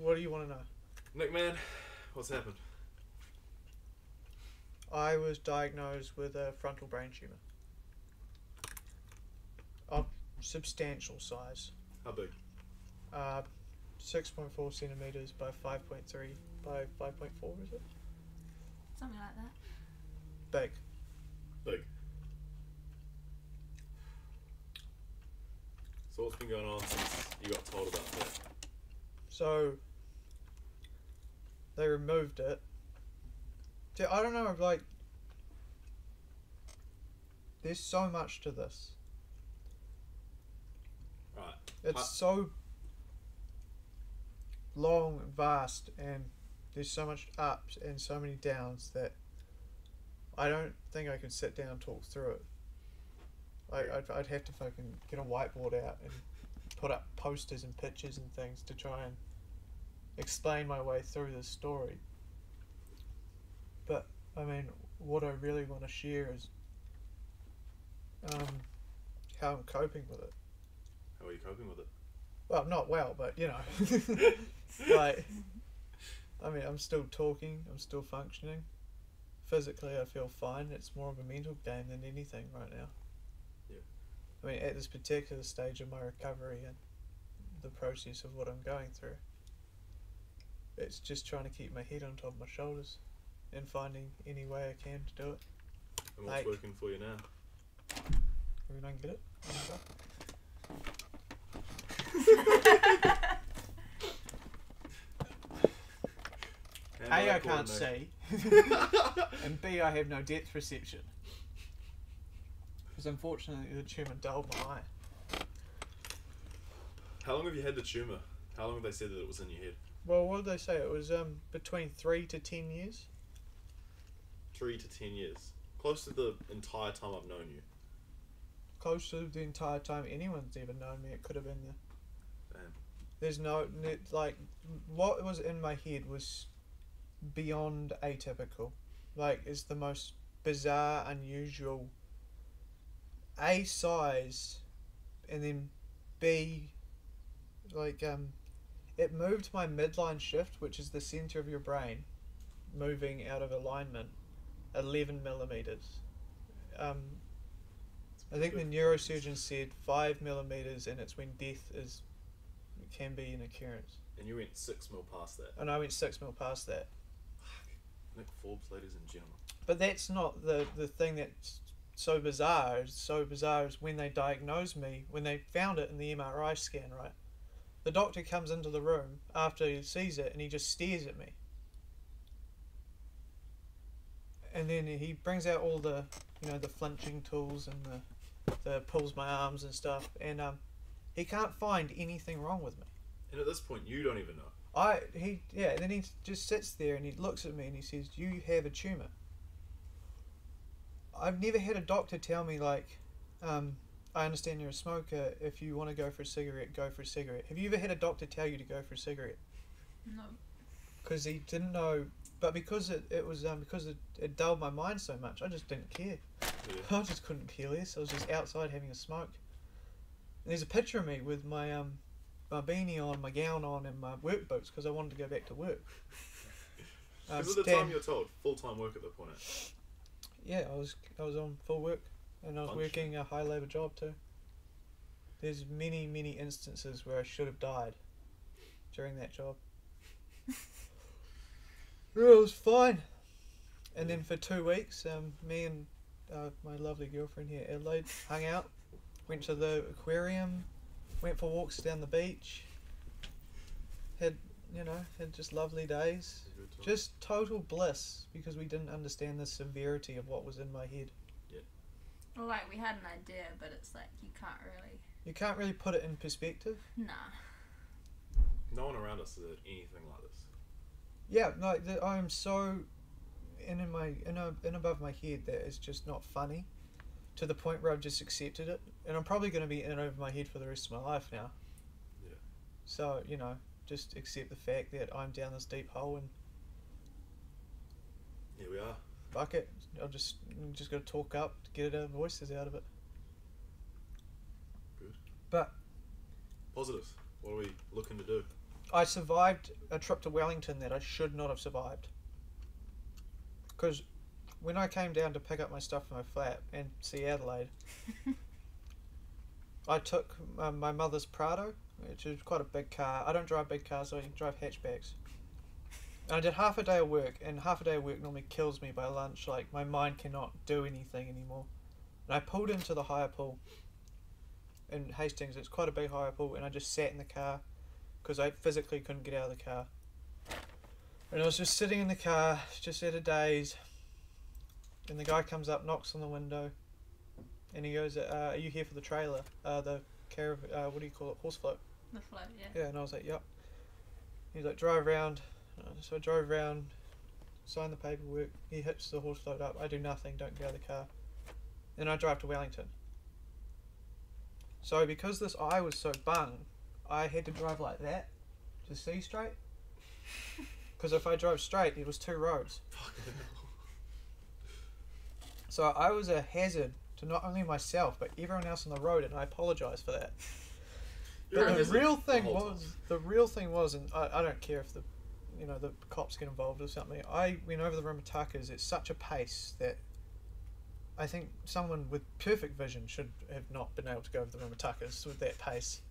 What do you want to know? Nick, man, what's happened? I was diagnosed with a frontal brain tumour of substantial size. How big? 6.4 centimetres by 5.3 by 5.4, is it? Something like that. Big. Big. So what's been going on since you got told about that? So, they removed it. See, I don't know, like, there's so much to this. Right. It's so long and vast, and there's so much ups and so many downs that I don't think I could sit down and talk through it. I'd have to fucking get a whiteboard out and put up posters and pictures and things to try and explain my way through this story. But, I mean, what I really want to share is how I'm coping with it. How are you coping with it? Well, not well, but, you know. Like, I mean, I'm still talking, I'm still functioning. Physically, I feel fine. It's more of a mental game than anything right now. Yeah. I mean, at this particular stage of my recovery and the process of what I'm going through, it's just trying to keep my head on top of my shoulders and finding any way I can to do it. And what's working for you now? We don't get it. A, I can't see, and B, I have no depth perception. Because unfortunately the tumour dulled my eye. How long have you had the tumour? How long have they said that it was in your head? Well, what did they say? It was between 3 to 10 years. 3 to 10 years. Close to the entire time I've known you. Close to the entire time anyone's ever known me, it could have been there. Damn. There's no, like, what was in my head was beyond atypical. Like, it's the most bizarre, unusual, A, size, and then B, like, it moved my midline shift, which is the centre of your brain, moving out of alignment, 11 millimetres. I think the neurosurgeon said 5 millimetres, and it's when death can be an occurrence. And you went 6 mil past that. And I went 6 mil past that. Nick Forbes, ladies and gentlemen. But that's not the thing that's so bizarre. It's so bizarre is when they diagnosed me, when they found it in the MRI scan, right? The doctor comes into the room after he sees it and he just stares at me. And then he brings out all the, you know, the flinching tools and the pulls my arms and stuff, and he can't find anything wrong with me. And at this point, you don't even know. And then he just sits there and he looks at me and he says, "You have a tumour." I've never had a doctor tell me, like, I understand you're a smoker. If you want to go for a cigarette, go for a cigarette. Have you ever had a doctor tell you to go for a cigarette? No. Because he didn't know, but because it dulled my mind so much, I just didn't care. Yeah. I just couldn't care less. I was just outside having a smoke. And there's a picture of me with my my beanie on, my gown on, and my work boots because I wanted to go back to work. Because at the time you're told, full-time work at that point. Yeah, I was on full work, and I was working a high labour job too. There's many instances where I should have died during that job. Yeah, it was fine. And then for 2 weeks, me and my lovely girlfriend here, Adelaide, hung out, went to the aquarium, went for walks down the beach, had just lovely days. Just total bliss because we didn't understand the severity of what was in my head. Yeah. Well, like, we had an idea, but it's like you can't really put it in perspective. Nah. No one around us has had anything like this. Yeah, no, I am so in above my head that it's just not funny, to the point where I've just accepted it, and I'm probably going to be in over my head for the rest of my life now. Yeah. So, just accept the fact that I'm down this deep hole, and here we are. Fuck it. I'm just got to talk up to get our voices out of it. Good. But positives. What are we looking to do? I survived a trip to Wellington that I should not have survived. Because when I came down to pick up my stuff from my flat and see Adelaide, I took my mother's Prado, which is quite a big car. I don't drive big cars, so I drive hatchbacks. And I did half a day of work, and half a day of work normally kills me by lunch. Like, my mind cannot do anything anymore. And I pulled into the hire pool in Hastings. It's quite a big hire pool, and I just sat in the car because I physically couldn't get out of the car. And I was just sitting in the car, just at a daze, and the guy comes up, knocks on the window, and he goes, are you here for the trailer? The what do you call it? Horse float. The float, yeah. Yeah, and I was like, yep. He's like, drive around. So I drove around, signed the paperwork. He hitched the horse float up. I do nothing, don't get out of the car. Then I drive to Wellington. So because this eye was so bung, I had to drive like that to see straight. Because if I drove straight, it was 2 roads. So I was a hazard to not only myself, but everyone else on the road, and I apologise for that. But the real thing was, and I don't care if the cops get involved or something. I went over the Rimatakas at such a pace that I think someone with perfect vision should have not been able to go over the Rimatakas with that pace.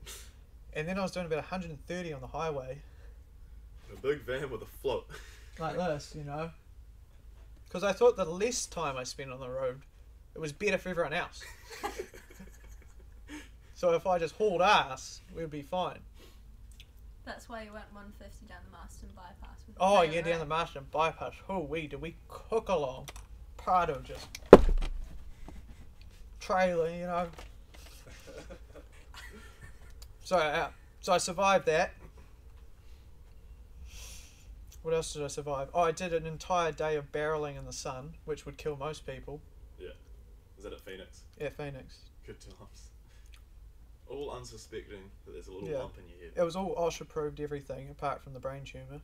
And then I was doing about 130 on the highway. A big van with a float. Like this, Because I thought the less time I spent on the road, it was better for everyone else. So if I just hauled ass, we'd be fine. That's why you went 150 down the Marston bypass. With Oh yeah, down the Marston bypass. Oh, did we cook along? Prado just trailer, So I survived that. What else did I survive? Oh, I did an entire day of barreling in the sun, which would kill most people. Yeah. Is that at Phoenix? Yeah, Phoenix. Good times. All unsuspecting that there's a little lump in your head. It was all OSHA approved everything apart from the brain tumour.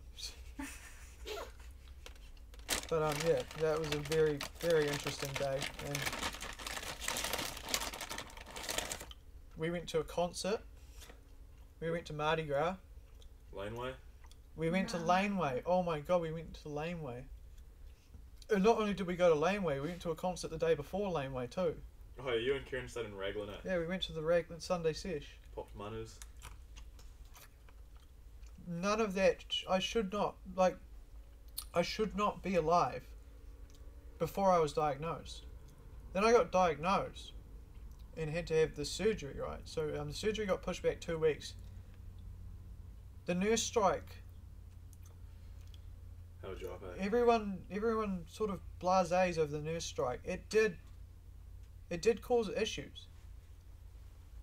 But yeah, that was a very, very interesting day. And we went to a concert. We went to Mardi Gras. Laneway? We went to Laneway. Oh my god, we went to Laneway. And not only did we go to Laneway, we went to a concert the day before Laneway too. Oh, you and Kieran stayed in Raglan, eh? Yeah, we went to the Raglan Sunday sesh. Popped manus. None of that. I should not be alive before I was diagnosed. Then I got diagnosed and had to have the surgery, right? So the surgery got pushed back 2 weeks. The nurse strike. How was your job, eh? Everyone sort of blasés over the nurse strike. It did cause issues.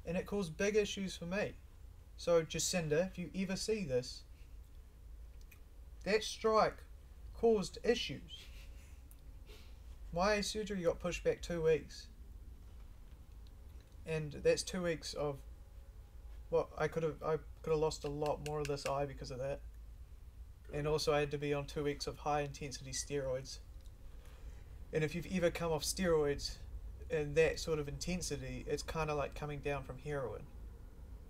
And it caused big issues for me. So Jacinda, if you ever see this, that strike caused issues. My surgery got pushed back 2 weeks. And that's 2 weeks of what I could have lost a lot more of this eye because of that. And also I had to be on 2 weeks of high intensity steroids. And if you've ever come off steroids in that sort of intensity, it's kind of like coming down from heroin.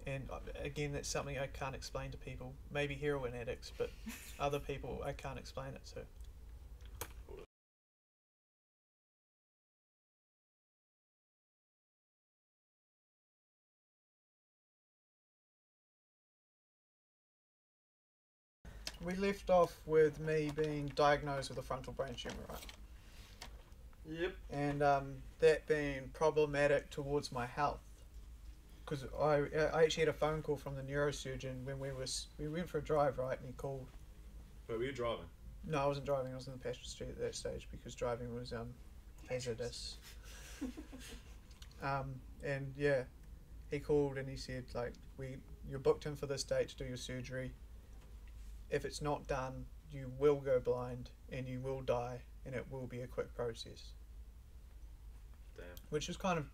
And again, that's something I can't explain to people. Maybe heroin addicts, but other people I can't explain it to. We left off with me being diagnosed with a frontal brain tumour, right? Yep. And that being problematic towards my health. Because I actually had a phone call from the neurosurgeon when we went for a drive, right, and he called. Wait, were you driving? No, I wasn't driving. I was in the passenger seat at that stage because driving was hazardous. And yeah, he called and he said, like, you're booked in for this date to do your surgery. If it's not done, you will go blind and you will die, and it will be a quick process. Damn. Which is kind of,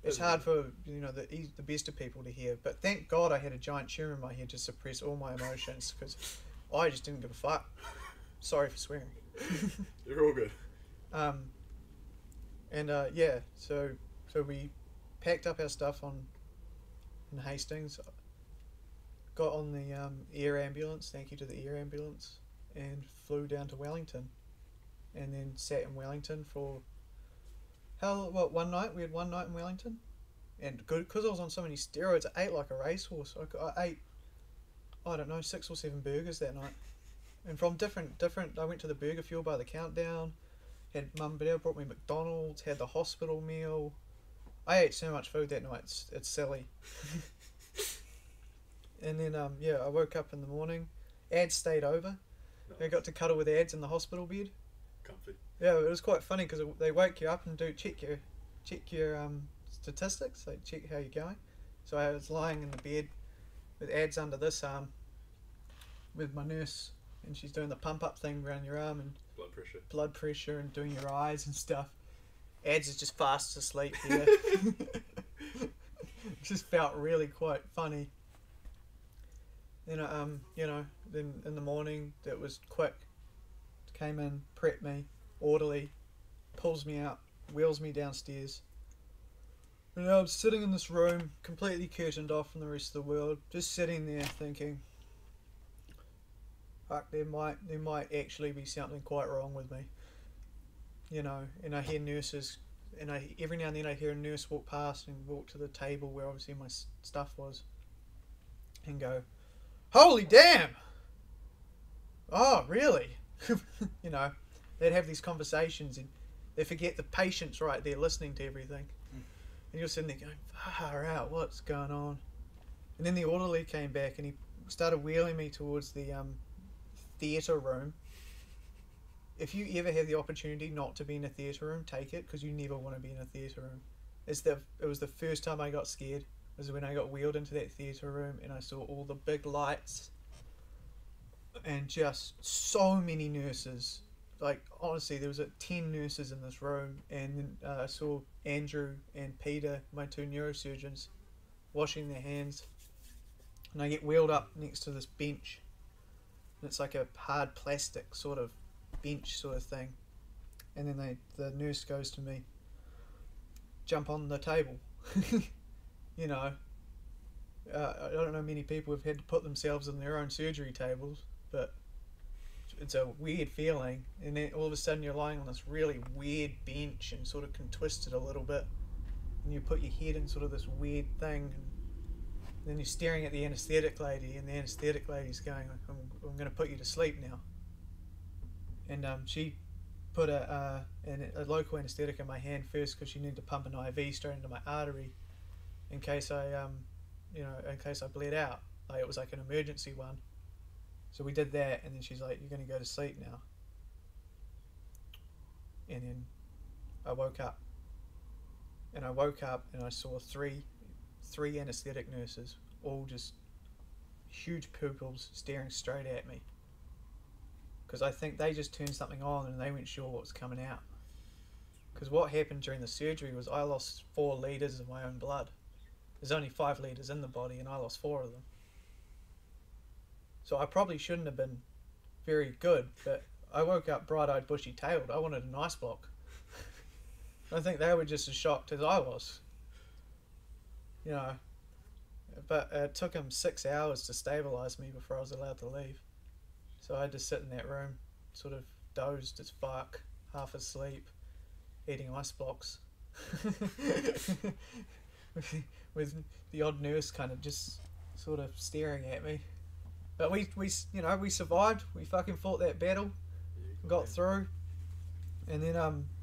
it's hard for the best of people to hear. But thank God I had a giant tumour in my head to suppress all my emotions, because I just didn't give a fuck. Sorry for swearing. You're all good. Yeah, so we packed up our stuff in Hastings. got on the air ambulance, thank you to the air ambulance, and flew down to Wellington, and then sat in Wellington for one night. We had one night in Wellington, and good because I was on so many steroids. I ate like a racehorse. I ate, I don't know, 6 or 7 burgers that night, and from different. I went to the Burger Fuel by the Countdown. Had Mum and Dad brought me McDonald's. Had the hospital meal. I ate so much food that night. It's silly. And then I woke up in the morning. Ads stayed over. Nice. I got to cuddle with Ads in the hospital bed. Comfy. Yeah, it was quite funny because they wake you up and check your statistics, like check how you're going. So I was lying in the bed with Ads under this arm, with my nurse, and she's doing the pump up thing around your arm and blood pressure and doing your eyes and stuff. Ads is just fast asleep here. It just felt really quite funny. Then then in the morning it was quick. Came in, prepped me, orderly, pulls me out, wheels me downstairs. And I was sitting in this room, completely curtained off from the rest of the world, just sitting there thinking, fuck, there might actually be something quite wrong with me. And I hear nurses, and every now and then I hear a nurse walk past and walk to the table where obviously my stuff was, and go, "Holy damn! Oh, really?" They'd have these conversations and they forget the patient's right there listening to everything. And you're sitting there going, far out, what's going on? And then the orderly came back and he started wheeling me towards the theatre room. If you ever have the opportunity not to be in a theatre room, take it, because you never want to be in a theatre room. It was the first time I got scared, was when I got wheeled into that theatre room and I saw all the big lights and just so many nurses. Like, honestly, there was 10 nurses in this room, and I saw Andrew and Peter, my 2 neurosurgeons, washing their hands. And I get wheeled up next to this bench, and it's like a hard plastic sort of bench sort of thing. And then the nurse goes to me, "Jump on the table." I don't know many people have had to put themselves on their own surgery tables, but it's a weird feeling. And then all of a sudden you're lying on this really weird bench and sort of can twist it a little bit, and you put your head in sort of this weird thing, and then you're staring at the anaesthetic lady, and the anaesthetic lady's going, I'm going to put you to sleep now. And she put a local anaesthetic in my hand first, because she needed to pump an IV straight into my artery in case I bled out. Like, it was like an emergency one. So we did that, and then she's like, "You're going to go to sleep now." And then I woke up, and I saw three anaesthetic nurses, all just huge pupils staring straight at me. Because I think they just turned something on and they weren't sure what was coming out. Because what happened during the surgery was I lost 4 litres of my own blood. There's only 5 litres in the body, and I lost 4 of them. So I probably shouldn't have been very good, but I woke up bright-eyed, bushy-tailed. I wanted an ice block. I think they were just as shocked as I was. But it took them 6 hours to stabilise me before I was allowed to leave. So I had to sit in that room, sort of dozed as fuck, half asleep, eating ice blocks. with the odd nurse kind of just sort of staring at me. But we survived. We fucking fought that battle, got through, and then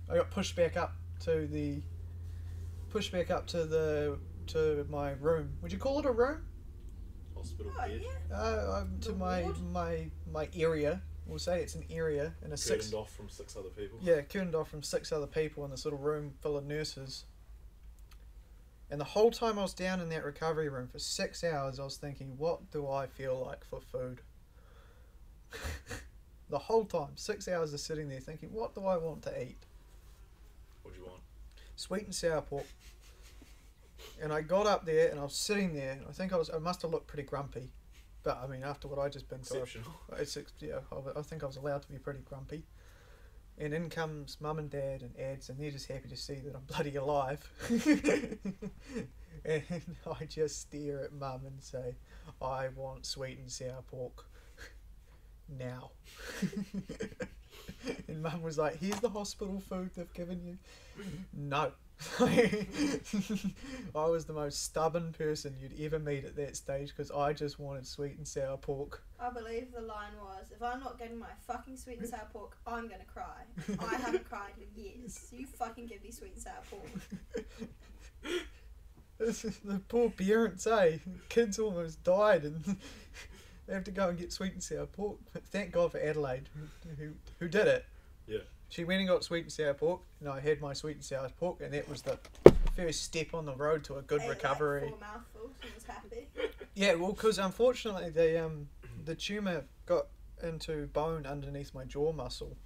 I got pushed back up to my room. Would you call it a room? Hospital bed. To my area. We'll say it's an area in a curtained off from 6 other people. Yeah, curtained off from 6 other people in this little room full of nurses. And the whole time I was down in that recovery room for 6 hours, I was thinking, what do I feel like for food? The whole time, 6 hours of sitting there thinking, what do I want to eat? What do you want? Sweet and sour pork. And I got up there and I was sitting there, and I think I must have looked pretty grumpy. But I mean, after what I just been through, Exceptional. I think I was allowed to be pretty grumpy. And in comes Mum and Dad and Ads, and they're just happy to see that I'm bloody alive. And I just stare at Mum and say, I want sweet and sour pork now. And Mum was like, here's the hospital food they've given you. No. I was the most stubborn person you'd ever meet at that stage because I just wanted sweet and sour pork. I believe the line was, if I'm not getting my fucking sweet and sour pork, I'm gonna cry. I haven't cried in years. You fucking give me sweet and sour pork. The poor parents, eh? Kids almost died and they have to go and get sweet and sour pork. But thank God for Adelaide, who did it. Yeah. She went and got sweet and sour pork, and I had my sweet and sour pork, and that was the first step on the road to a good recovery. Like 4 mouthfuls and was happy. Yeah, well, because unfortunately the tumour got into bone underneath my jaw muscle,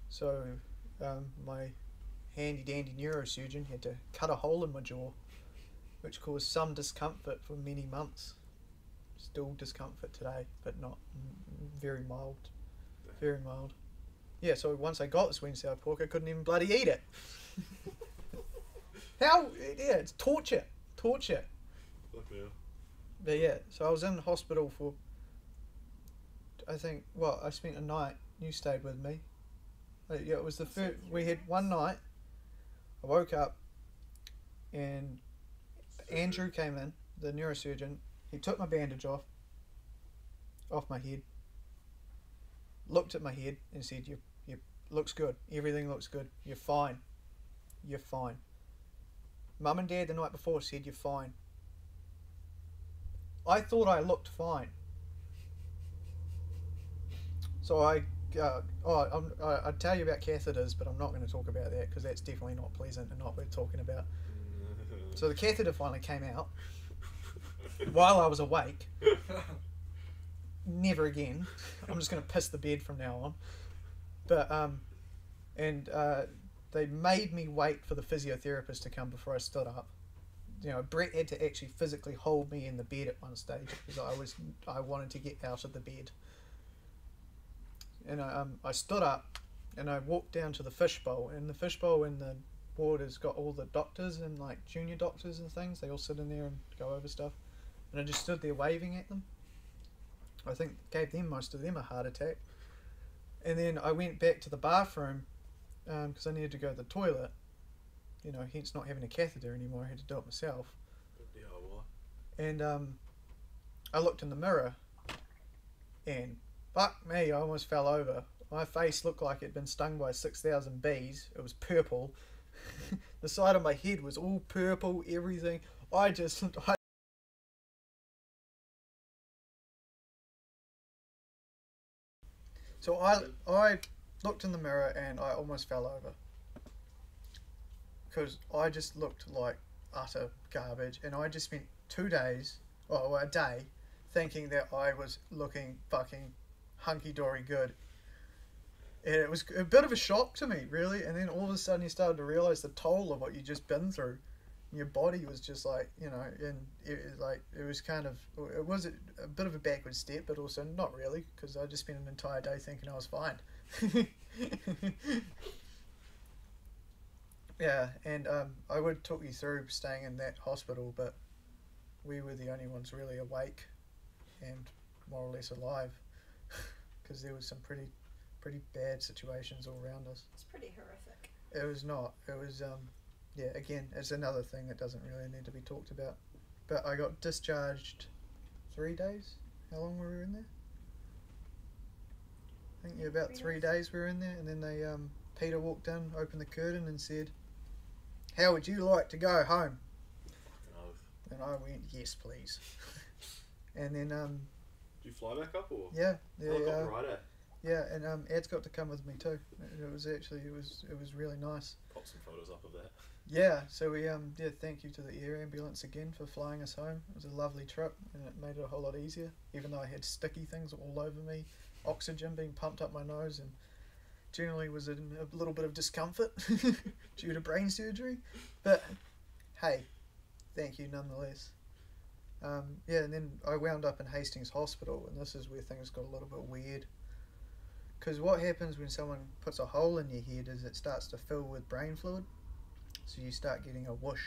so my handy dandy neurosurgeon had to cut a hole in my jaw, which caused some discomfort for many months. Still discomfort today, but not very mild. Very mild. Yeah, so once I got the sweet and sour pork, I couldn't even bloody eat it. How? Yeah, it's torture. Torture. Fuck yeah. But yeah, so I was in hospital for, I think, well, I spent a night. You stayed with me. Yeah, it was the first. We had one night. I woke up, and Andrew came in, the neurosurgeon. He took my bandage off my head. Looked at my head and said, "You looks good. Everything looks good. You're fine. You're fine." Mum and Dad the night before said you're fine. I thought I looked fine. So I'd tell you about catheters, but I'm not going to talk about that because that's definitely not pleasant and not worth talking about. So the catheter finally came out while I was awake. Never again. I'm just going to piss the bed from now on. But they made me wait for the physiotherapist to come before I stood up. You know, Brett had to actually physically hold me in the bed at one stage because I wanted to get out of the bed. And I stood up and I walked down to the fishbowl, and the fishbowl in the ward has got all the doctors and like junior doctors and things. They all sit in there and go over stuff, and I just stood there waving at them. I think gave most of them a heart attack. And then I went back to the bathroom because I needed to go to the toilet. You know, hence not having a catheter anymore. I had to do it myself. And I looked in the mirror, and fuck me, I almost fell over. My face looked like it'd been stung by 6,000 bees. It was purple. The side of my head was all purple, everything. So I looked in the mirror and I almost fell over. Because I just looked like utter garbage, and I just spent 2 days, or a day, thinking that I was looking fucking hunky-dory good. And it was a bit of a shock to me, really, and then all of a sudden you started to realise the toll of what you'd just been through. And your body was just like, you know, and it was kind of, it was a bit of a backward step, but also not really, because I just spent an entire day thinking I was fine. Yeah, and I would talk you through staying in that hospital, but we were the only ones really awake and more or less alive, because there was some pretty bad situations all around us. It's pretty horrific. It was not. It was, yeah, again, it's another thing that doesn't really need to be talked about. But I got discharged 3 days. How long were we in there? I think about 3 days we were in there, and then they, Peter walked in, opened the curtain and said, "How would you like to go home?" And I went, "Yes, please." And then, did you fly back up or? Yeah. Helicopter ride, eh? Yeah, and Ed's got to come with me too. It was really nice. Pop some photos up of that. Yeah, so we thank you to the air ambulance again for flying us home. It was a lovely trip, and it made it a whole lot easier. Even though I had sticky things all over me, oxygen being pumped up my nose, and generally was in a little bit of discomfort due to brain surgery. But hey, thank you nonetheless. Yeah, and then I wound up in Hastings Hospital, and this is where things got a little bit weird. Because what happens when someone puts a hole in your head is it starts to fill with brain fluid. So you start getting a whoosh.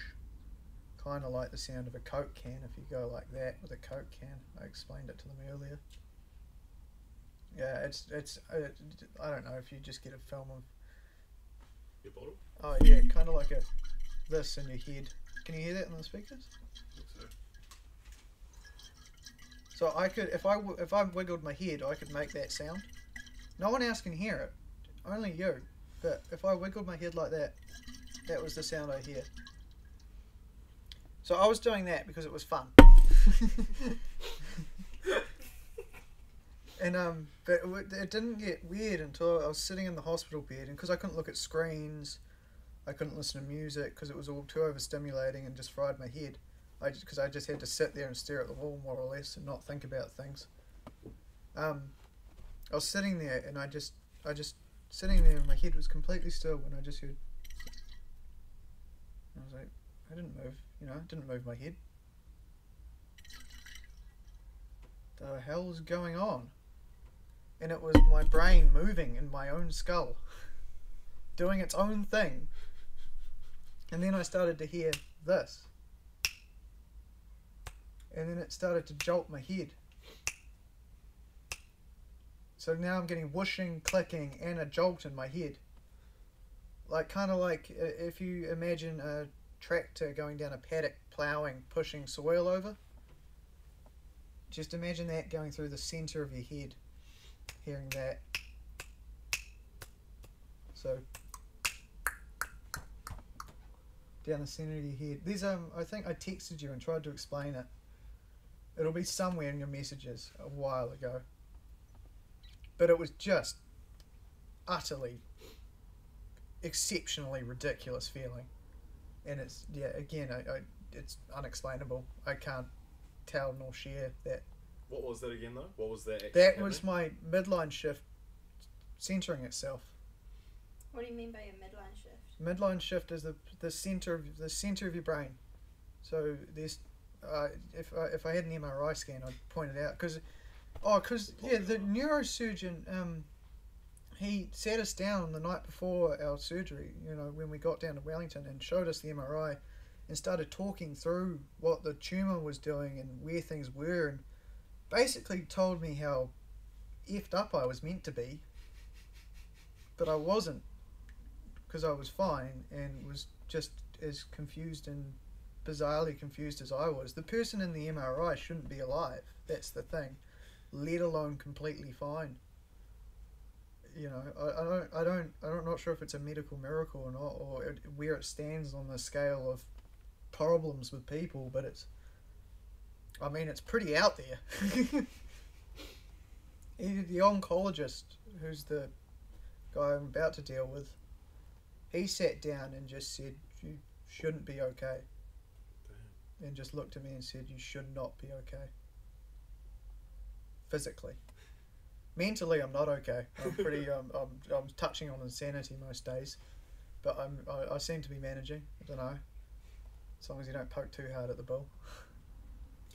Kind of like the sound of a Coke can if you go like that with a Coke can. I explained it to them earlier. Yeah, it's I don't know if you just get a film of... Your bottle? Oh yeah, kind of like this in your head. Can you hear that on the speakers? So I could, if I wiggled my head, I could make that sound. No one else can hear it, only you. But if I wiggled my head like that, that was the sound I hear. So I was doing that because it was fun. And but it didn't get weird until I was sitting in the hospital bed, and because I couldn't look at screens, I couldn't listen to music because it was all too overstimulating and just fried my head. Because I just had to sit there and stare at the wall more or less and not think about things. I was sitting there and I just sitting there and my head was completely still when I just heard. I was like, I didn't move, I didn't move my head. The hell is going on? And it was my brain moving in my own skull, doing its own thing. And then I started to hear this. And then it started to jolt my head. So now I'm getting whooshing, clicking, and a jolt in my head. Like, kind of like if you imagine a tractor going down a paddock, ploughing, pushing soil over. Just imagine that going through the centre of your head. Hearing that. So, down the centre of your head. These I think I texted you and tried to explain it. It'll be somewhere in your messages a while ago. But it was just utterly, exceptionally ridiculous feeling. And it's, yeah, again, it's unexplainable. I can't tell nor share that. What was that again, though? What was that? That was my midline shift centering itself. What do you mean by your midline shift? Midline shift is the center of your brain. So there's if I had an MRI scan, I'd point it out because the neurosurgeon he sat us down the night before our surgery. When we got down to Wellington and showed us the MRI and started talking through what the tumor was doing and where things were, and basically told me how effed up I was meant to be, but I wasn't, because I was fine and was just as confused and bizarrely confused as I was. The person in the MRI shouldn't be alive. That's the thing, let alone completely fine. I'm not sure if it's a medical miracle or not, or where it stands on the scale of problems with people, but it's pretty out there. The oncologist, who's the guy I'm about to deal with, he sat down and just said, you shouldn't be okay. Damn. And just looked at me and said, you should not be okay. Physically. Mentally, I'm not okay. I'm pretty, I'm touching on insanity most days, but I seem to be managing. I don't know. As long as you don't poke too hard at the bull.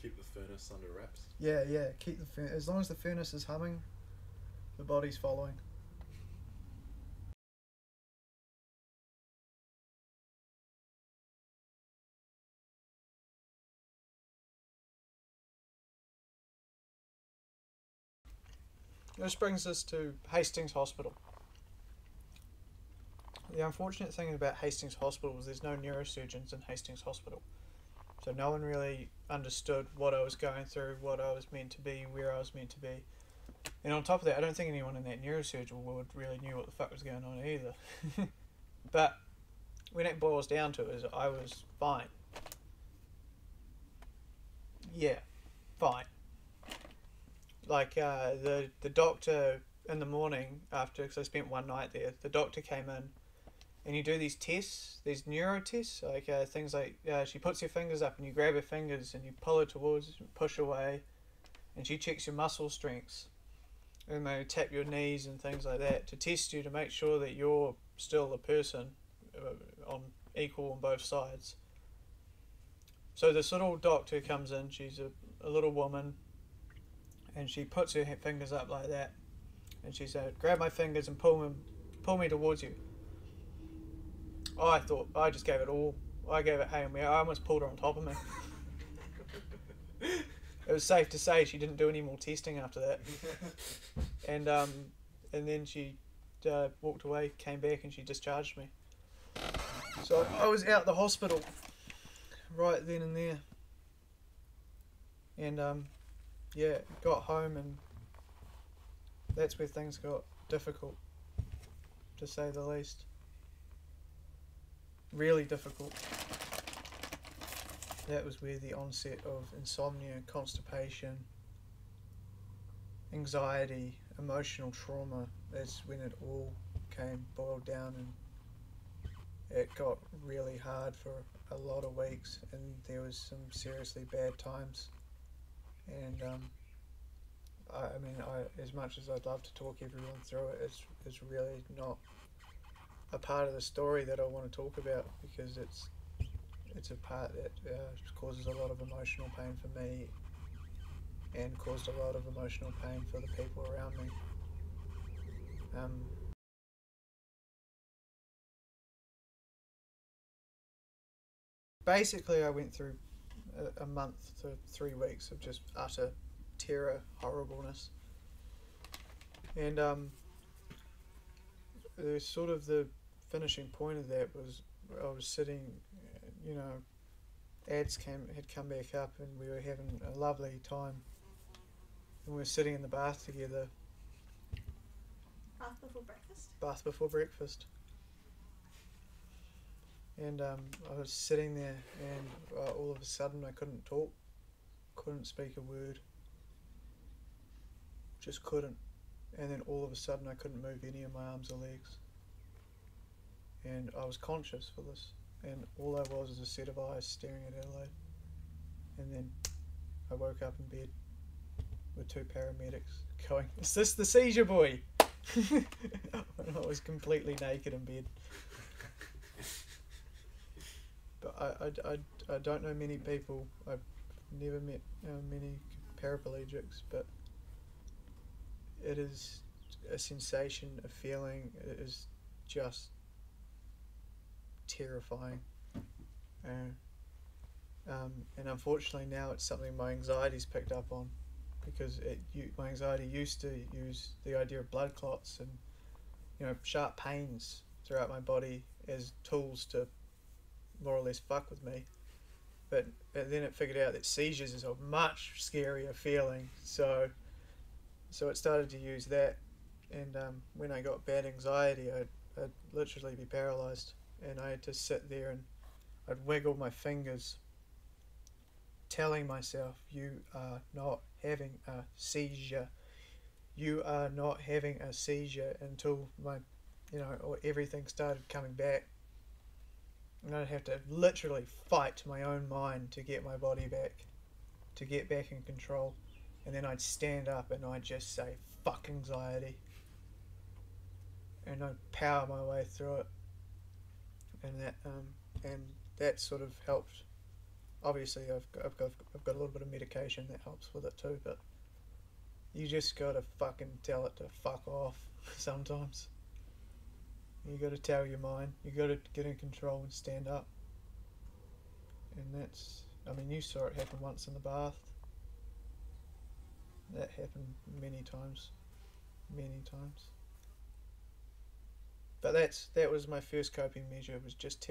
Keep the furnace under wraps. Yeah. Keep as long as the furnace is humming, the body's following. This brings us to Hastings Hospital. The unfortunate thing about Hastings Hospital is there's no neurosurgeons in Hastings Hospital. So no one really understood what I was going through, what I was meant to be, where I was meant to be. And on top of that, I don't think anyone in that neurosurgery ward really knew what the fuck was going on either. But when it boils down to it, is I was fine. Yeah, fine. Like the doctor in the morning after, because I spent one night there, the doctor came in and you do these tests, these neuro tests, like things like she puts your fingers up and you grab her fingers and you pull her towards and push away, and she checks your muscle strengths, and they tap your knees and things like that to test you to make sure that you're still a person on equal on both sides. So this little doctor comes in, she's a little woman, and she puts her fingers up like that, And she said, grab my fingers and pull me towards you. I just gave it all. I gave it Hail Mary. I almost pulled her on top of me. It was safe to say she didn't do any more testing after that. And then she walked away, came back, and she discharged me. So I was out the hospital right then and there. And got home, and that's where things got difficult, to say the least. Really difficult. That was where the onset of insomnia, constipation, anxiety, emotional trauma, that's when it all boiled down, and it got really hard for a lot of weeks, and there was some seriously bad times. And as much as I'd love to talk everyone through it, it's really not a part of the story that I want to talk about, because it's a part that causes a lot of emotional pain for me, and caused a lot of emotional pain for the people around me. Basically, I went through a month to 3 weeks of just utter terror, horribleness. And the finishing point of that was, I was sitting, ads had come back up, and we were having a lovely time. And we were sitting in the bath together. Bath before breakfast? Bath before breakfast. And I was sitting there, and all of a sudden I couldn't talk, couldn't speak a word, just couldn't. And then all of a sudden I couldn't move any of my arms or legs. And I was conscious for this, and all I was a set of eyes staring at Adelaide. And then I woke up in bed with 2 paramedics going, "Is this the seizure boy?" And I was completely naked in bed. But I don't know many people, I've never met many paraplegics, but it is a sensation, a feeling. It is just terrifying. And unfortunately now it's something my anxiety's picked up on, because my anxiety used to use the idea of blood clots and sharp pains throughout my body as tools to more or less fuck with me. But then it figured out that seizures is a much scarier feeling, so it started to use that. And when I got bad anxiety, I'd literally be paralysed, and I had to sit there and I'd wiggle my fingers, telling myself, "You are not having a seizure. You are not having a seizure," until everything started coming back. And I'd have to literally fight my own mind to get my body back, to get back in control. And then I'd stand up and I'd just say, "Fuck anxiety." And I'd power my way through it. And that sort of helped. Obviously, I've got a little bit of medication that helps with it too, but you just gotta fucking tell it to fuck off sometimes. You gotta tell your mind, you gotta get in control and stand up. And you saw it happen once in the bath. That happened many times. But that was my first coping measure, was just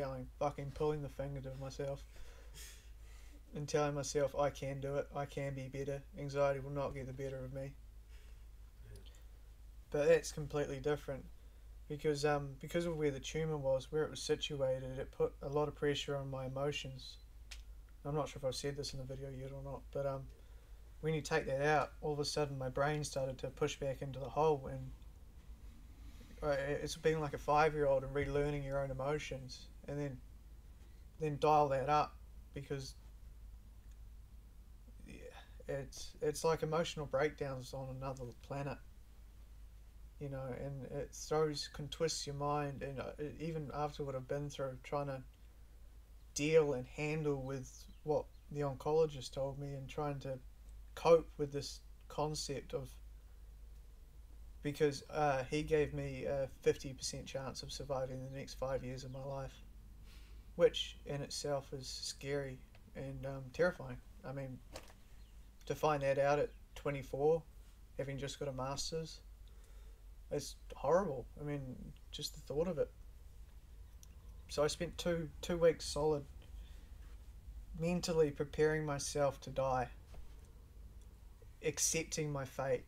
pulling the finger to myself and telling myself, I can do it, I can be better, anxiety will not get the better of me. But that's completely different, because of where the tumour was, where it was situated, it put a lot of pressure on my emotions. I'm not sure if I've said this in the video yet or not, but when you take that out, all of a sudden my brain started to push back into the hole, and it's being like a 5-year-old and relearning your own emotions, and then dial that up, because it's like emotional breakdowns on another planet, and it can twist your mind. And even after what I've been through, trying to deal and handle with what the oncologist told me, and trying to cope with this concept of because he gave me a 50% chance of surviving the next 5 years of my life, which in itself is scary and terrifying. I mean, to find that out at 24, having just got a master's, it's horrible. I mean, just the thought of it. So I spent two weeks solid mentally preparing myself to die, accepting my fate,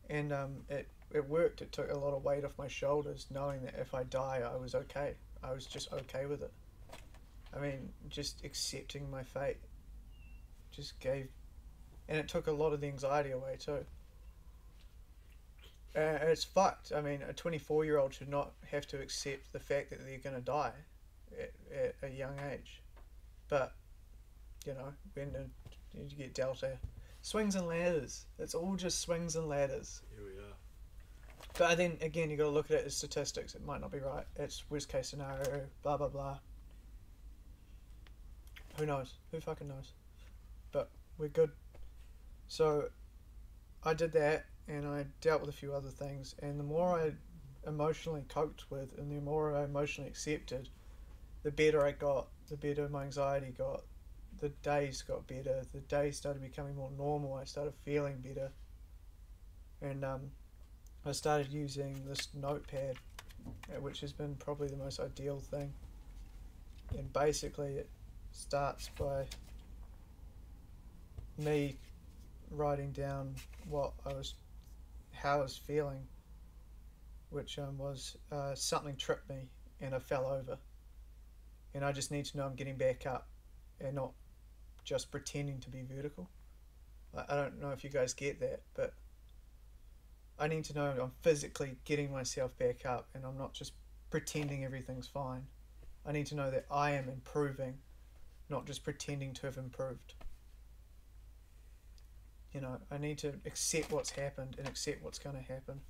and it worked. It took a lot of weight off my shoulders, knowing that if I die, I was okay. I was just okay with it. I mean, just accepting my fate just gave, and it took a lot of the anxiety away too. It's fucked. I mean, a 24-year-old should not have to accept the fact that they're going to die at a young age. But, you know, when you get dealt a swings and ladders. It's all just swings and ladders. Here we are. But then, again, you got to look at it as statistics. It might not be right. It's worst case scenario, blah, blah, blah. Who knows? Who fucking knows? But we're good. So, I did that. And I dealt with a few other things, and the more I emotionally coped with, and the more I emotionally accepted, the better I got, the better my anxiety got, the days got better, the days started becoming more normal, I started feeling better, and I started using this notepad, which has been probably the most ideal thing, and basically it starts by me writing down how I was feeling, which was something tripped me and I fell over, and I just need to know I'm getting back up and not just pretending to be vertical. I don't know if you guys get that, but I need to know I'm physically getting myself back up and I'm not just pretending everything's fine. I need to know that I am improving, not just pretending to have improved. You know, I need to accept what's happened and accept what's going to happen.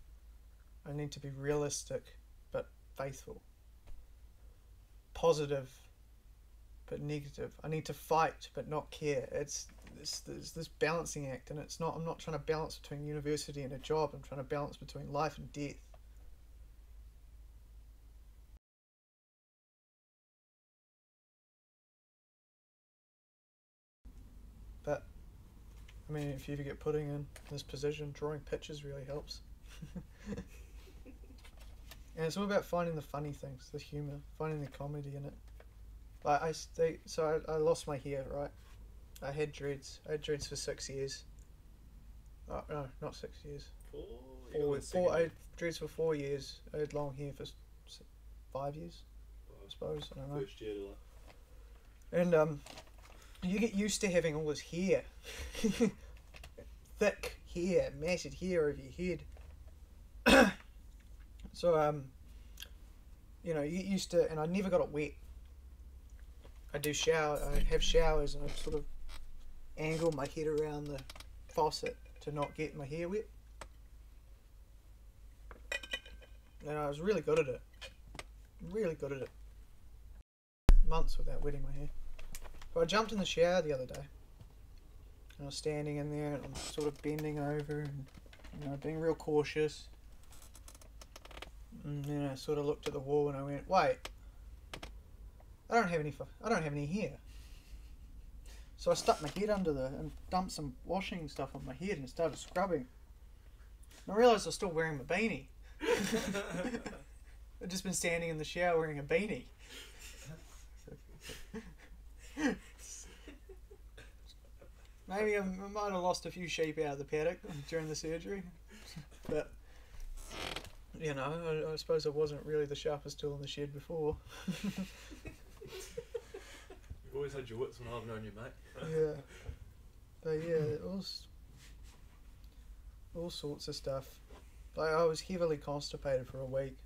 I need to be realistic but faithful. Positive but negative. I need to fight but not care. It's this balancing act, and I'm not trying to balance between university and a job. I'm trying to balance between life and death. But I mean, if you ever get putting in this position, drawing pictures really helps. And it's all about finding the funny things, the humour, finding the comedy in it. Like I lost my hair, right? I had dreads. I had dreads for 6 years. Oh, no, not 6 years. I had dreads for 4 years. I had long hair for 5 years, I suppose. I don't know. First year, And you get used to having all this hair. Thick hair, matted hair over your head. So, you know, you get used to, and I never got it wet. I have showers, and I sort of angle my head around the faucet to not get my hair wet. And I was really good at it. Really good at it. Months without wetting my hair. So I jumped in the shower the other day. And I was standing in there, and I'm sort of bending over and, you know, being real cautious. And then I sort of looked at the wall and I went, wait, I don't have any hair. So I stuck my head under and dumped some washing stuff on my head and started scrubbing. And I realised I was still wearing my beanie. I'd just been standing in the shower wearing a beanie. Maybe I might have lost a few sheep out of the paddock during the surgery. But, you know, I suppose I wasn't really the sharpest tool in the shed before. You've always had your wits when I've known you, mate. Yeah. But yeah, all sorts of stuff. Like, I was heavily constipated for a week.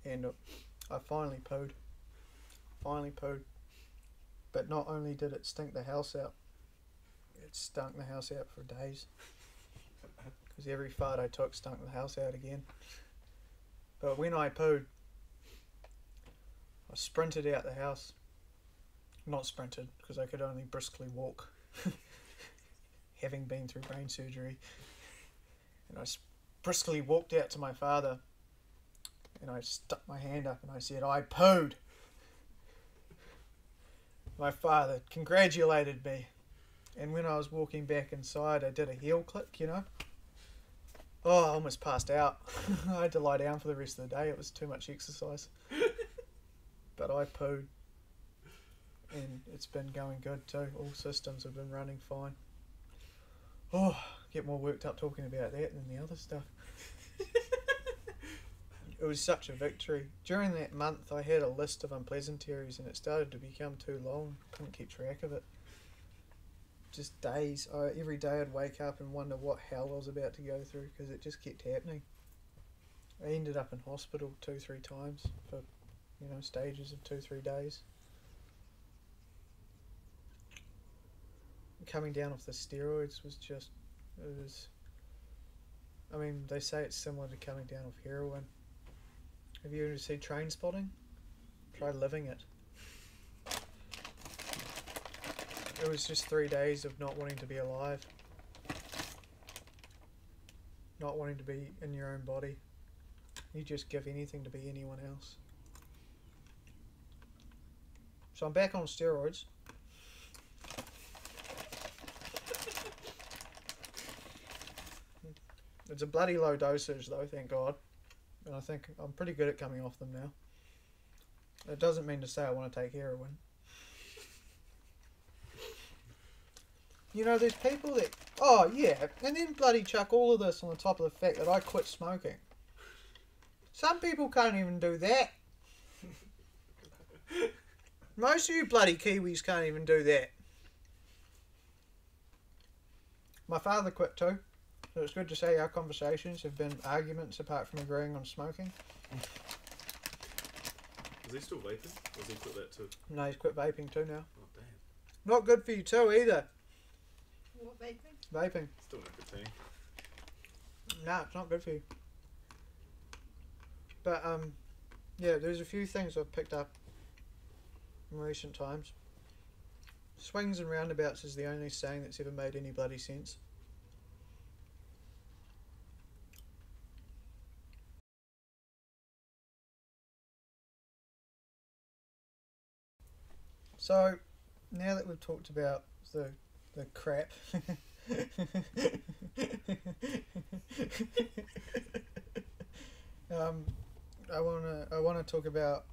And I finally pooed. But not only did it stink the house out, it stunk the house out for days. Because every fart I took stunk the house out again. But when I pooed, I sprinted out the house. Not sprinted, because I could only briskly walk, having been through brain surgery. And I briskly walked out to my father, and I stuck my hand up and I said, "I pooed." My father congratulated me, and when I was walking back inside, I did a heel click, you know. Oh, I almost passed out. I had to lie down for the rest of the day. It was too much exercise. But I pooed, and it's been going good too. All systems have been running fine. Oh, get more worked up talking about that than the other stuff. It was such a victory. During that month, I had a list of unpleasantries, and it started to become too long. Couldn't keep track of it. Just days. Every day I'd wake up and wonder what hell I was about to go through, because it just kept happening. I ended up in hospital 2-3 times for, you know, stages of 2-3 days. Coming down off the steroids was just, I mean, they say it's similar to coming down off heroin. Have you ever seen Train Spotting? Try living it. It was just 3 days of not wanting to be alive. Not wanting to be in your own body. You just give anything to be anyone else. So I'm back on steroids. It's a bloody low dosage though, thank God. And I think I'm pretty good at coming off them now. It doesn't mean to say I want to take heroin. You know, there's people that, oh yeah, and then bloody chuck all of this on the top of the fact that I quit smoking. Some people can't even do that. Most of you bloody Kiwis can't even do that. My father quit too, so it's good to say our conversations have been arguments apart from agreeing on smoking. Is he still vaping? Or has he quit that too? No, he's quit vaping too now. Oh, damn. Not good for you too either. What, vaping? Vaping. Still nicotine. Nah, it's not good for you. But, yeah, there's a few things I've picked up in recent times. Swings and roundabouts is the only saying that's ever made any bloody sense. So, now that we've talked about the crap, I wanna talk about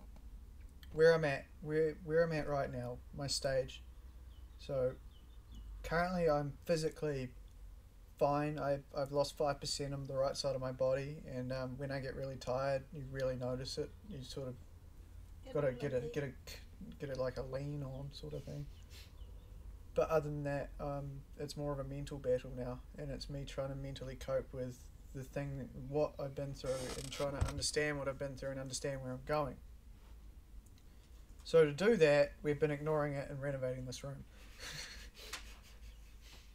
where I'm at, where I'm at right now, my stage. So, currently I'm physically fine. I've lost 5% of the right side of my body, and when I get really tired, you really notice it. You sort of gotta get it like a lean on sort of thing. But other than that, it's more of a mental battle now, and it's me trying to mentally cope with the thing, what I've been through, and trying to understand what I've been through and understand where I'm going. So to do that, we've been ignoring it and renovating this room.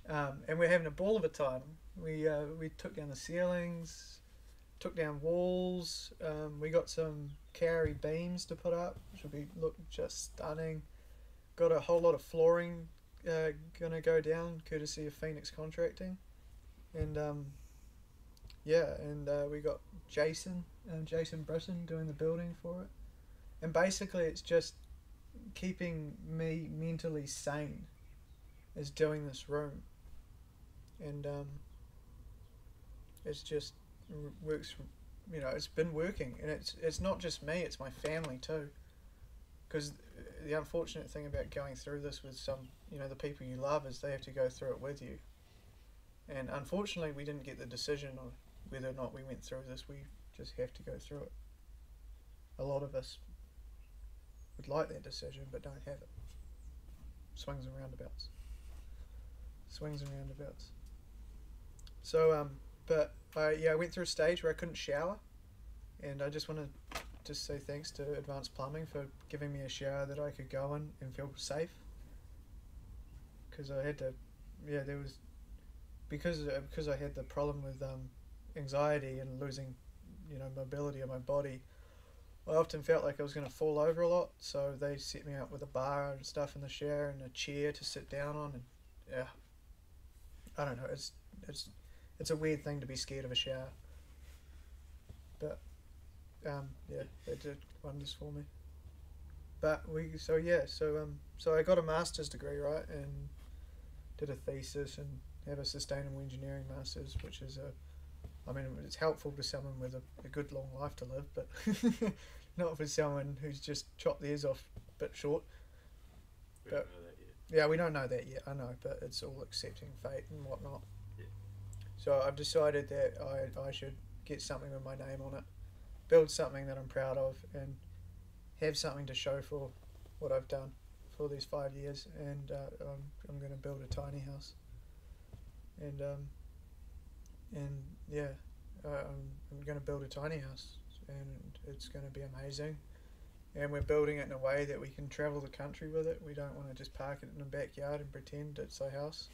And we're having a ball of a time. We took down the ceilings, took down walls. We got some carry beams to put up, which will look just stunning. Got a whole lot of flooring gonna go down, courtesy of Phoenix Contracting, and we got Jason Britton doing the building for it. And basically, it's just keeping me mentally sane is doing this room, and it's just works. You know, it's been working, and it's not just me; it's my family too. Because the unfortunate thing about going through this with some, you know, the people you love, is they have to go through it with you. And unfortunately, we didn't get the decision of whether or not we went through this. We just have to go through it. A lot of us would like that decision, but don't have it. Swings and roundabouts. Swings and roundabouts. So, but I went through a stage where I couldn't shower, and I just want to just say thanks to Advanced Plumbing for giving me a shower that I could go in and feel safe. Because I had to, there was, because I had the problem with anxiety and losing, you know, mobility of my body. I often felt like I was going to fall over a lot, so they set me up with a bar and stuff in the shower and a chair to sit down on, and yeah, I don't know, it's a weird thing to be scared of a shower. But yeah, they did wonders for me. But so I got a master's degree, right, and did a thesis and have a sustainable engineering master's, which is it's helpful to someone with a good long life to live, but not for someone who's just chopped theirs off a bit short. We don't know that yet. Yeah, we don't know that yet, I know, but it's all accepting fate and whatnot. Yeah. So I've decided that I should get something with my name on it, build something that I'm proud of, and have something to show for what I've done for these 5 years. And I'm going to build a tiny house. And yeah, I'm going to build a tiny house, and it's going to be amazing. And we're building it in a way that we can travel the country with it. We don't want to just park it in the backyard and pretend it's a house.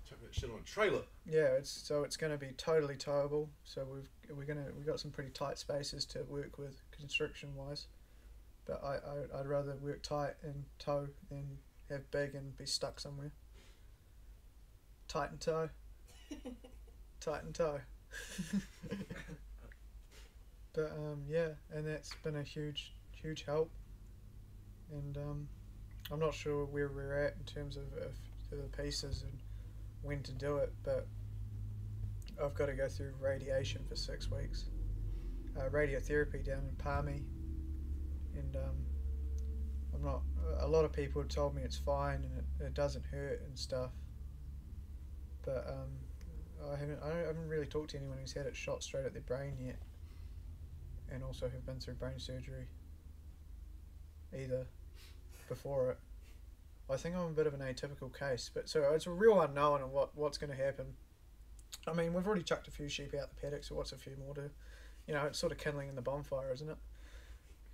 Chuck that shit on a trailer. Yeah, it's going to be totally towable. So we've got some pretty tight spaces to work with construction wise. But I'd rather work tight and tow than have big and be stuck somewhere. Tight and tow. Tight and tow. But yeah, and that's been a huge help. And I'm not sure where we're at in terms of the pieces and when to do it, but I've got to go through radiation for 6 weeks. Radiotherapy down in Palmy. And I'm not. A lot of people have told me it's fine and it doesn't hurt and stuff. But I haven't really talked to anyone who's had it shot straight at their brain yet, and also have been through brain surgery either before it. I think I'm a bit of an atypical case, but so it's a real unknown of what's going to happen. I mean, we've already chucked a few sheep out the paddock, so what's a few more to? It's sort of kindling in the bonfire, isn't it?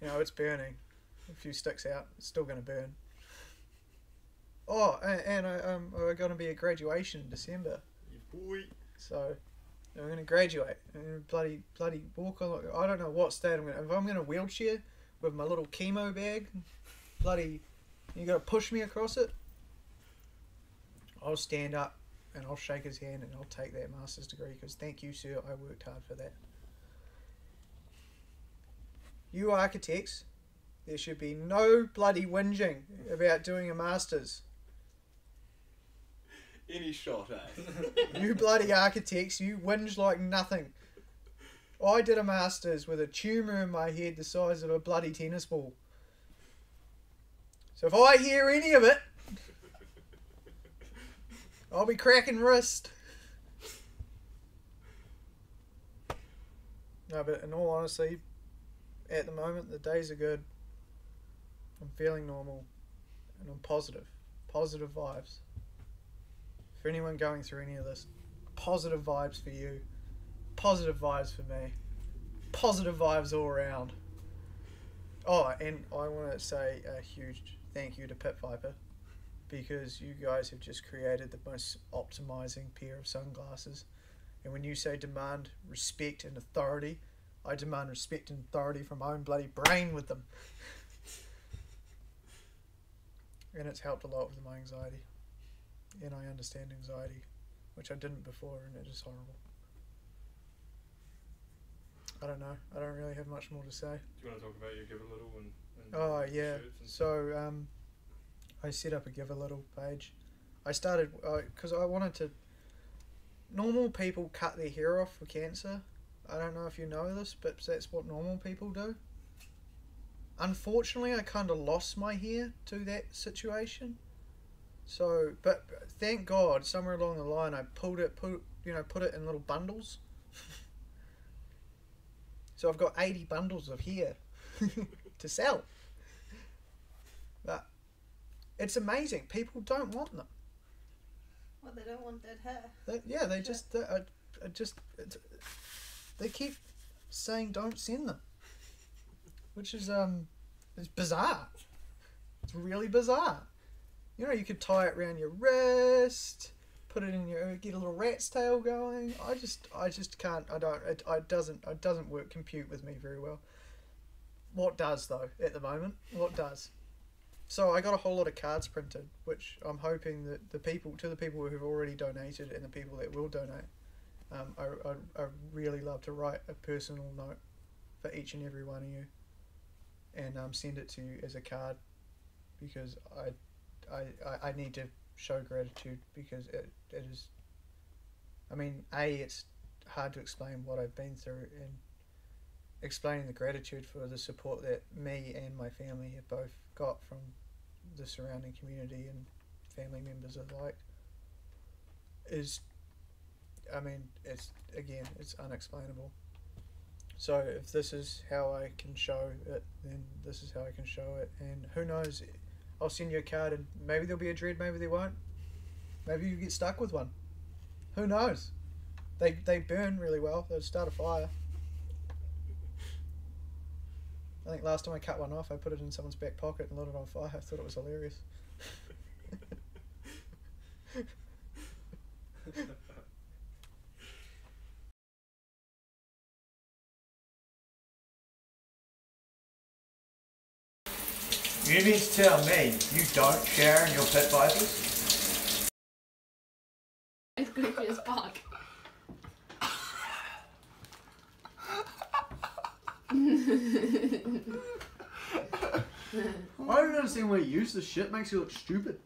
It's burning. A few sticks out, it's still going to burn. Oh, and I got to be at graduation in December. You boy. So I'm going to graduate and bloody walk on. I don't know what state I'm going to. If I'm in a wheelchair with my little chemo bag, bloody, you got to push me across it. I'll stand up and I'll shake his hand and I'll take that master's degree because thank you, sir. I worked hard for that. You architects, there should be no bloody whinging about doing a master's. Any shot, eh? You bloody architects, you whinge like nothing. I did a master's with a tumour in my head the size of a bloody tennis ball. So if I hear any of it, I'll be cracking wrist. No, but in all honesty, at the moment, the days are good. I'm feeling normal. And I'm positive. Positive vibes. For anyone going through any of this, positive vibes for you. Positive vibes for me. Positive vibes all around. Oh, and I want to say a huge thank you to Pit Viper, because you guys have just created the most optimizing pair of sunglasses. And when you say demand respect and authority, I demand respect and authority from my own bloody brain with them. And it's helped a lot with my anxiety. And I understand anxiety, which I didn't before, and it is horrible. I don't know. I don't really have much more to say. Do you want to talk about your Give a Little and oh, yeah. shirts and So, I set up a Give a Little page. I started, because I wanted to... Normal people cut their hair off for cancer. I don't know if you know this, but that's what normal people do. Unfortunately, I kind of lost my hair to that situation. So, but thank God, somewhere along the line, I put it in little bundles. So I've got 80 bundles of hair to sell. But it's amazing. People don't want them. Well, they don't want dead hair. They keep saying don't send them, which is it's bizarre. It's really bizarre. You could tie it around your wrist, put it in get a little rat's tail going. I just can't. It doesn't compute with me very well. What does though at the moment? What does? So I got a whole lot of cards printed, which I'm hoping that the people who have already donated and the people that will donate, I really love to write a personal note for each and every one of you, and send it to you as a card, because I need to show gratitude, because it is, I mean, it's hard to explain what I've been through, and explaining the gratitude for the support that me and my family have both got from the surrounding community and family members alike is, I mean, it's unexplainable. So if this is how I can show it, then this is how I can show it. And who knows, I'll send you a card and maybe there'll be a dread, maybe there won't. Maybe you get stuck with one. Who knows? They burn really well. They'll start a fire. I think last time I cut one off, I put it in someone's back pocket and lit it on fire. I thought it was hilarious. You mean to tell me you don't share in your pet vipers? It's creepy as fuck. I don't understand why you use this shit. Makes you look stupid.